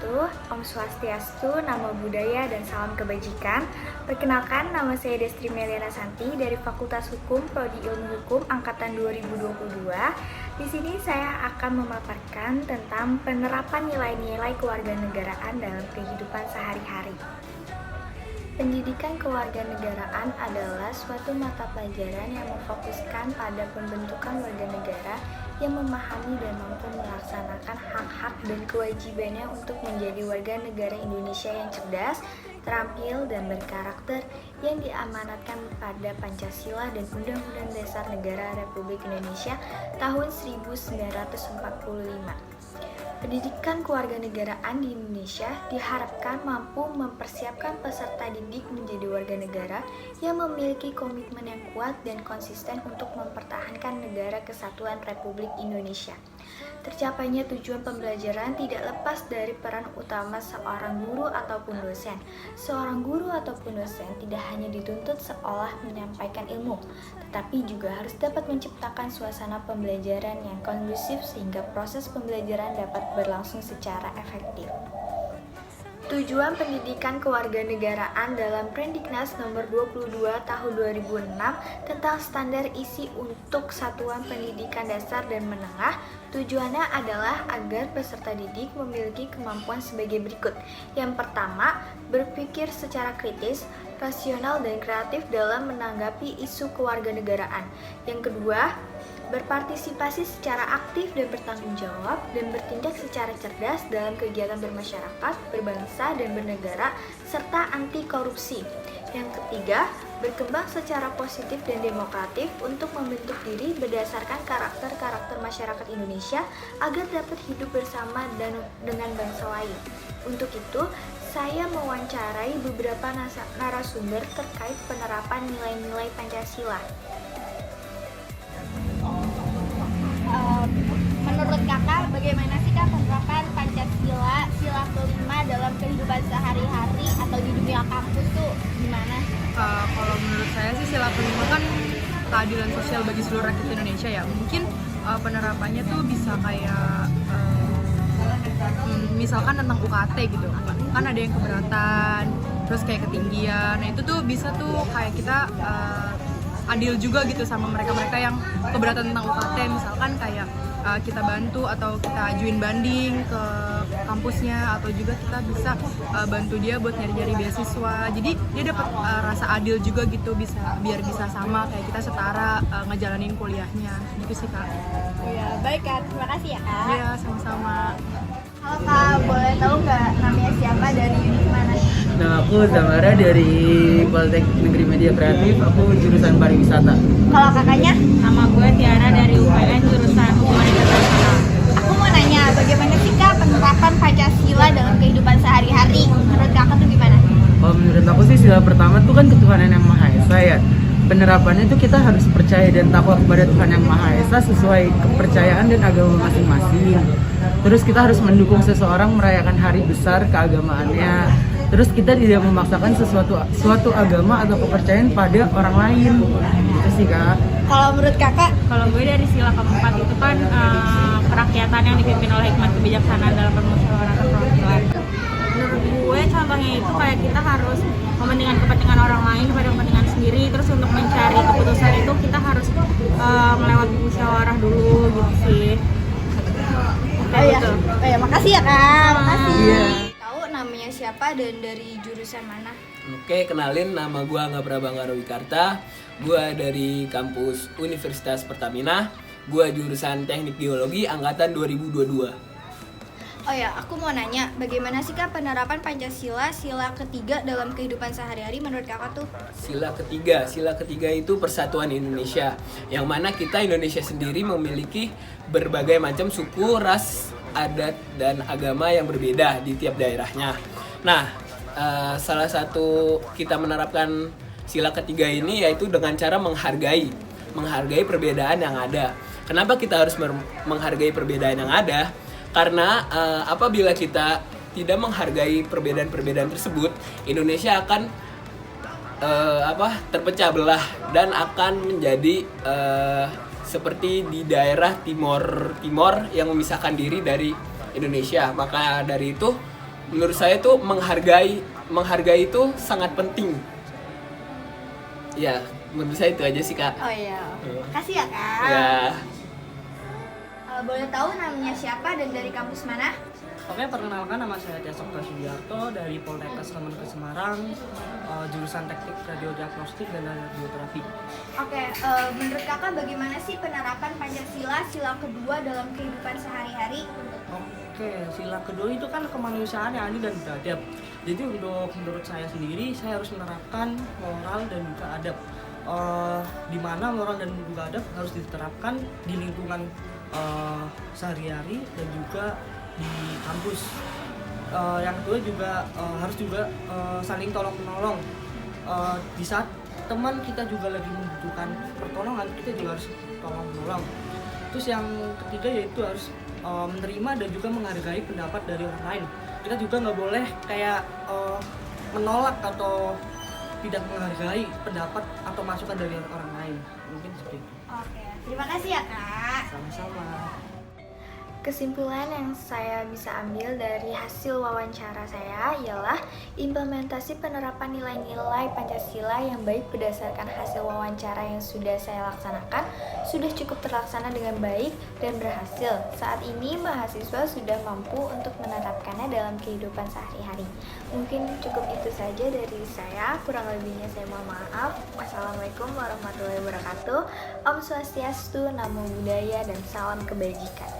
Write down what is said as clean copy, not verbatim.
wabarakatuh. Om Swastiastu, Namo Buddhaya, dan salam kebajikan. Perkenalkan, nama saya Destri Meliana Santi dari Fakultas Hukum Prodi Ilmu Hukum Angkatan 2022. Di sini saya akan memaparkan tentang penerapan nilai-nilai kewarganegaraan dalam kehidupan sehari-hari. Pendidikan kewarganegaraan adalah suatu mata pelajaran yang memfokuskan pada pembentukan warga negara yang memahami dan mampu melaksanakan hak-hak dan kewajibannya untuk menjadi warga negara Indonesia yang cerdas, terampil, dan berkarakter yang diamanatkan pada Pancasila dan Undang-Undang Dasar Negara Republik Indonesia tahun 1945. Pendidikan kewarganegaraan di Indonesia diharapkan mampu mempersiapkan peserta didik menjadi warga negara yang memiliki komitmen yang kuat dan konsisten untuk mempertahankan negara kesatuan Republik Indonesia. Tercapainya tujuan pembelajaran tidak lepas dari peran utama seorang guru ataupun dosen. Seorang guru ataupun dosen tidak hanya dituntut seolah menyampaikan ilmu, tetapi juga harus dapat menciptakan suasana pembelajaran yang kondusif sehingga proses pembelajaran dapat berlangsung secara efektif. Tujuan pendidikan kewarganegaraan dalam Prendiknas nomor 22 tahun 2006 tentang standar isi untuk satuan pendidikan dasar dan menengah, tujuannya adalah agar peserta didik memiliki kemampuan sebagai berikut. Yang pertama, berpikir secara kritis, rasional, dan kreatif dalam menanggapi isu kewarganegaraan. Yang kedua, berpartisipasi secara aktif dan bertanggung jawab dan bertindak secara cerdas dalam kegiatan bermasyarakat, berbangsa, dan bernegara, serta anti korupsi. Yang ketiga, berkembang secara positif dan demokratif untuk membentuk diri berdasarkan karakter-karakter masyarakat Indonesia agar dapat hidup bersama dan dengan bangsa lain. Untuk itu, saya mewawancarai beberapa narasumber terkait penerapan nilai-nilai Pancasila. Menurut kakak, bagaimana sih kak penerapan Pancasila, sila kelima dalam kehidupan sehari-hari atau di dunia kampus tuh gimana? Kalau menurut saya sih sila kelima kan keadilan sosial bagi seluruh rakyat Indonesia ya. Mungkin penerapannya tuh bisa kayak misalkan tentang UKT gitu. Kan ada yang keberatan, terus kayak ketinggian. Nah itu tuh bisa tuh kayak kita adil juga gitu sama mereka-mereka yang keberatan tentang UKT, misalkan kayak kita bantu atau kita ajuin banding ke kampusnya, atau juga kita bisa bantu dia buat nyari-nyari beasiswa. Jadi dia dapat rasa adil juga gitu, biar bisa sama kayak kita setara ngejalanin kuliahnya gitu sih kak. Ya baik kak, terima kasih ya kak. Iya sama-sama. Halo kak, boleh tahu nggak namanya siapa, dari unit mana? Nah, aku Zamara dari Politeknik Negeri Media Kreatif, aku jurusan pariwisata. Kalau kakaknya? Nama gue Tiara dari UPN jurusan Hubungan Internasional. Aku mau nanya, bagaimana sih kak penerapan Pancasila dalam kehidupan sehari-hari? Menurut kakak tuh gimana? Oh, menurut aku sih sila pertama tuh kan ketuhanan yang Maha Esa ya. Penerapannya tuh kita harus percaya dan takwa kepada Tuhan yang Maha Esa sesuai kepercayaan dan agama masing-masing. Terus kita harus mendukung seseorang merayakan hari besar keagamaannya. Terus kita tidak memaksakan suatu agama atau kepercayaan pada orang lain. Gitu sih kak. Kalau menurut kakak? Kalau gue dari sila keempat itu kan kerakyatan yang dipimpin oleh hikmat kebijaksanaan dalam permusyawaratan perwakilan. Menurut gue contohnya itu kayak kita harus mementingkan kepentingan orang lain daripada kepentingan sendiri. Terus untuk mencari keputusan itu kita harus melewati musyawarah dulu gitu sih. Oh ya, makasih ya kak. Makasih. Iya. Tahu namanya siapa dan dari jurusan mana? Oke, kenalin, nama gue Angga Prabangga Wikarta. Gue dari kampus Universitas Pertamina. Gue jurusan Teknik Geologi angkatan 2022. Oh ya, aku mau nanya, bagaimana sih kak penerapan Pancasila sila ketiga dalam kehidupan sehari-hari menurut kakak tuh? Sila ketiga itu persatuan Indonesia, yang mana kita Indonesia sendiri memiliki berbagai macam suku, ras, adat, dan agama yang berbeda di tiap daerahnya. Nah, salah satu kita menerapkan sila ketiga ini yaitu dengan cara menghargai perbedaan yang ada. Kenapa kita harus menghargai perbedaan yang ada? Karena apabila kita tidak menghargai perbedaan-perbedaan tersebut, Indonesia akan terpecah belah dan akan menjadi seperti di daerah timur yang memisahkan diri dari Indonesia. Maka dari itu menurut saya tuh menghargai itu sangat penting. Ya, menurut saya itu aja sih Kak. Oh iya. Kasih ya Kak. Ya. Boleh tahu namanya siapa dan dari kampus mana? Oke, perkenalkan nama saya Tiasok Prasudiarto dari Poltekkes Kemenkes Semarang, jurusan Teknik Radiodiagnostik dan Radioterapi. Oke, menurut kakak bagaimana sih penerapan Pancasila sila kedua dalam kehidupan sehari-hari? Oke, sila kedua itu kan kemanusiaan yang adil dan beradab. Jadi menurut saya sendiri, saya harus menerapkan moral dan juga adab. Di mana moral dan juga adab harus diterapkan di lingkungan sehari-hari dan juga di kampus. Yang kedua juga harus juga saling tolong menolong. Di saat teman kita juga lagi membutuhkan pertolongan, kita juga harus tolong menolong. Terus yang ketiga yaitu harus menerima dan juga menghargai pendapat dari orang lain. Kita juga nggak boleh kayak menolak atau tidak menghargai pendapat atau masukan dari orang lain. Mungkin seperti itu. Oke, terima kasih ya Kak. Sama-sama. Kesimpulan yang saya bisa ambil dari hasil wawancara saya ialah implementasi penerapan nilai-nilai Pancasila yang baik berdasarkan hasil wawancara yang sudah saya laksanakan sudah cukup terlaksana dengan baik dan berhasil. Saat ini mahasiswa sudah mampu untuk menerapkannya dalam kehidupan sehari-hari. Mungkin cukup itu saja dari saya, kurang lebihnya saya mohon maaf. Wassalamualaikum warahmatullahi wabarakatuh. Om Swastiastu, Namo Buddhaya, dan salam kebajikan.